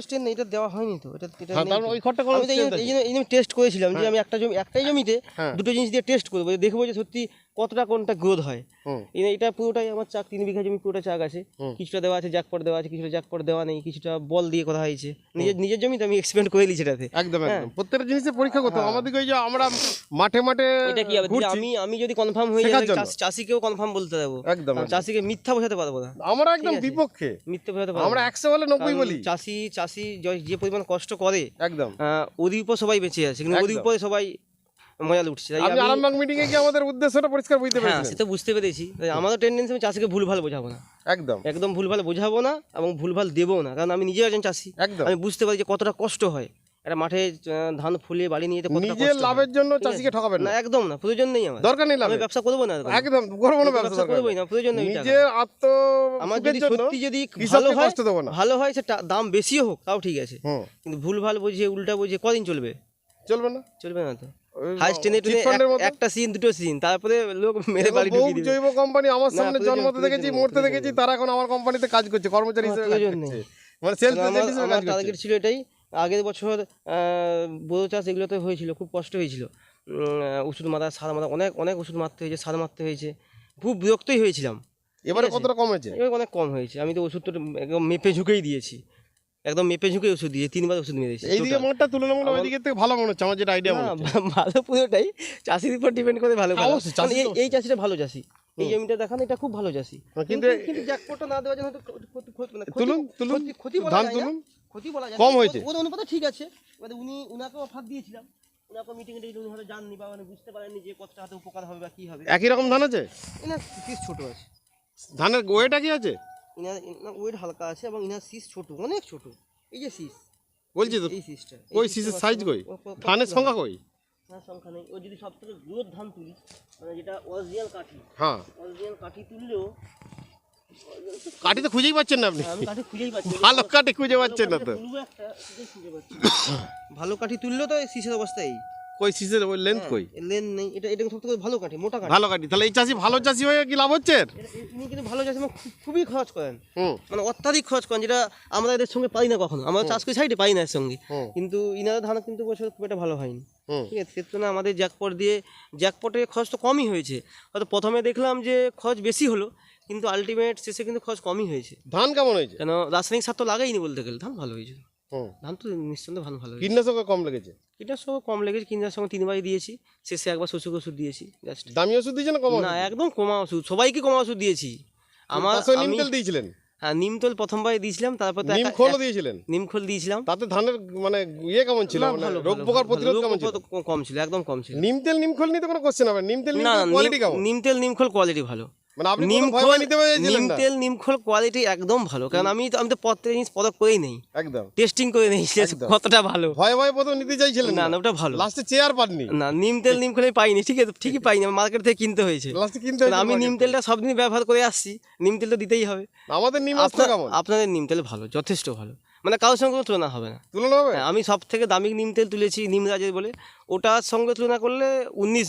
স্টেন এটা দেওয়া হয়নি তো, এটা হ্যাঁ, তার মানে ওই খড়টা কোনো আমি তো এই জন্য টেস্ট করেছিলাম যে আমি একটাই জমিতে দুটো জিনিস দিয়ে টেস্ট করবো, দেখবো যে সত্যি কতটা কোনটা গ্রোথ হয়। এটা পুরোটাই আমার চাক 3 বিঘা জমি পুরোটা চাক আছে, কিছুটা দেওয়া আছে জ্যাকপট দেওয়া আছে, কিছুটা জ্যাকপট দেওয়া নেই, কিছুটা বল দিয়ে করা হয়েছে। নিজের জমিতে আমি এক্সপেরিমেন্ট করে নিয়েছি এটাতে। একদম প্রত্যেকটা জিনিসের পরীক্ষা করতে হবে। আমাদেরকে ওই যে আমরা মাঠে এটা কি হবে, আমি যদি কনফার্ম হয়ে যাই চাষিকেও কনফার্ম বলতে দেবো, একদম চাষিকে মিথ্যা বোঝাতে পারবো না। আমরা একদম বিপক্ষে, মিথ্যা বোঝাতে পারবো আমরা 100 বলে 90 বলি। চাষি যে পরিমাণ কষ্ট করে একদম ওদের উপর সবাই বেঁচে আছে, কিন্তু ওদের উপরে সবাই মজা লুটছে। আমি আরামবাগ মিটিং এ গিয়ে আমাদের উদ্দেশ্যটা পরিষ্কার বুঝতে পেরেছি। সেটা বুঝতে পেরেছি। আমাদের টেন্ডেন্সি আমি চাষিকে ভুলভাল বোঝাবো না, একদম ভুলভাল বোঝাবো না এবং ভুলভাল দেবো না, কারণ আমি নিজে একজন চাষি। আমি বুঝতে পারি যে কতটা কষ্ট হয় একটা মাঠে ধান ফুলিয়ে বাড়ি নিয়ে যেতে। নিজের লাভের জন্য চাষিকে ঠকাবেন না, একদম না, প্রয়োজন নেই, আমার দরকার নেই, আমি ব্যবসা করবো না, একদম করবো না, ব্যবসা করবোই না, প্রয়োজন নেই। নিজের আমার যদি সত্যি যদি ভালো হয় সেটা দাম বেশিও হোক তাও ঠিক আছে, কিন্তু ভুলভাল বুঝিয়ে উল্টা বুঝিয়ে কদিন চলবে না তো। একটা সিজন দুটো সিজন তারপরে লোক মেরে বাড়ি ঢুকিয়ে দিবে। জৈব কোম্পানি আমার সামনে জন্মতে দেখেছি, মরতে দেখেছি, তারা এখন আমার কোম্পানিতে কাজ করছে কর্মচারী হিসেবে, মানে সেলস এজেন্ট হিসেবে কাজ করছে। টার্গেট ছিল এটাই। আগের বছর বোরো চাষ এগুলোতে হয়েছিল, খুব কষ্ট হয়েছিল, ওষুধ মারা সার মারা অনেক ওষুধ মারতে হয়েছে, সার মারতে হয়েছে, খুব বিরক্তই হয়েছিলাম। এবারে কতটা কম হয়েছে? এবার অনেক কম হয়েছে। আমি তো ওষুধটা একদম মেপে ঝুঁকেই দিয়েছি, একদম মেপে ঝুঁকে ওষুধ দিয়ে 3 বার ওষুধ মেরেছি। এইদিকে মাঠটা তুলনামূলক ওইদিকে থেকে ভালো মনে হচ্ছে আমার, যেটা আইডিয়া মনে হচ্ছে। ভালো পুরোটাই চাষির উপর ডিপেন্ড করে। ভালো এই চাষিটা ভালো চাষি, এই জমিটা দেখান এটা খুব ভালো চাষি, কিন্তু জ্যাকপটটা না দেওয়ার জন্য ক্ষতি বলা যায় কম হয়েছে। ওর অনুপাতে ঠিক আছে। এবারে উনাকে অফার দিয়েছিলাম, উনাকে মিটিংয়ে উনি হয়তো জাননি বা বুঝতে পারেননি যে কতটা হাতে উপকার হবে বা কি হবে। একই রকম ধান আছে, এনার শীষ ছোট আছে, ধানের ওয়েট কি আছে, ইনার ওয়েট হালকা আছে এবং ইনার শীষ ছোট, অনেক ছোট। এই যে শীষ বলছি তো, এই শীষটা, ওই শীষের সাইজ কই, ধানের সংখ্যা কই? সংখ্যা নেই। ও যদি সব থেকে গ্রোথ ধান তুলি, মানে যেটা অরিজিনাল কাঠি, অরিজিনাল কাঠি তুললেও কাঠি তো খুঁজেই পাচ্ছেন না আপনি। আমি কাঠি খুঁজেই পাচ্ছি, ভালো কাঠি খুঁজে পাচ্ছেন না তো। ভালো কাঠি তুললেও তো শীষের অবস্থা এই। কই শীষের ওই লেন্থ কই? লেন্থ নেই। এটা সবথেকে ভালো কাঠি, মোটা কাঠি, ভালো কাঠি। তাহলে এই চাষি ভালো চাষি হয়ে কি লাভ হচ্ছে? ইনি কিন্তু ভালো চাষি, খুবই খরচ করেন, মানে অত্যাধিক খরচ করেন, যেটা আমরা এদের সঙ্গে পাই না কখনো। আমরা চাষ করি সাইডে, পাই না এর সঙ্গে, কিন্তু ইনারা ধান কিন্তু বছর খুব একটা ভালো হয়নি। ঠিক আছে, সেজন্য আমাদের জ্যাকপটে খরচ তো কমই হয়েছে। হয়তো প্রথমে দেখলাম যে খরচ বেশি হলো, কিন্তু আলটিমেট শেষে কিন্তু খরচ কমই হয়েছে। ধান কেমন হয়েছে? কেন রাসায়নিক সার তো লাগাইনি বলতে গেলে, ধান ভালো হয়েছে। ধান তো নিঃসন্দেহে ভালো হয়েছে। কীটনাশক কম লেগেছে? কীটনাশক কম লেগেছে, কীটনাশক 3 বারই দিয়েছি, শেষে একবার শস্যক ওষুধ দিয়েছি। দামি ওষুধ দিয়েছেন না কমা? না, একদম কমা ওষুধ, সবাইকে কমা ওষুধ দিয়েছি। নিম তেল দিয়েছিলেন? হ্যাঁ, নিম তেল প্রথমবার দিয়েছিলাম, তারপর নিমখোল দিয়েছিলেন? নিমখোল দিয়েছিলাম। তাতে ধানের মানে কেমন ছিল, রোগ পোকার প্রতিরোধ কেমন ছিল? কম ছিল, একদম কম ছিল। নিম তেল নিমখোল নিতে কোনো কোশ্চেন হবে? নিম তেল কোয়ালিটি কেমন? নিম তেল নিমখোল কোয়ালিটি ভালো, মানে আপনি নিমখোল নিতে পারছিলেন না? নিম তেল নিমখোল কোয়ালিটি একদম ভালো, কারণ আমি তো প্রত্যেক জিনিস পরখ করেই নেই, একদম টেস্টিং করে নেই কতটা ভালো। ভয় প্রথম নিতে চাইছিলেন না, ওটা ভালো, লাস্টে চেয়ার পাননি। না, নিম তেল নিমখোল আমি পাইনি, ঠিকই পাইনি, মার্কেট থেকে কিনতে হয়েছে, লাস্টে কিনতে হয়েছে। আমি নিম তেলটা সব দিন ব্যবহার করে আসছি, নিম তেল তো দিতেই হবে। আমাদের নিম আসতো কেমন? আপনাদের নিম তেল ভালো, যথেষ্ট ভালো, মানে কারোর সঙ্গে কোনো তুলনা হবে না। তুলনা হবে? আমি সব থেকে দামি নিম তেল তুলেছি নিমরাজের বলে, ওটার সঙ্গে তুলনা করলে 19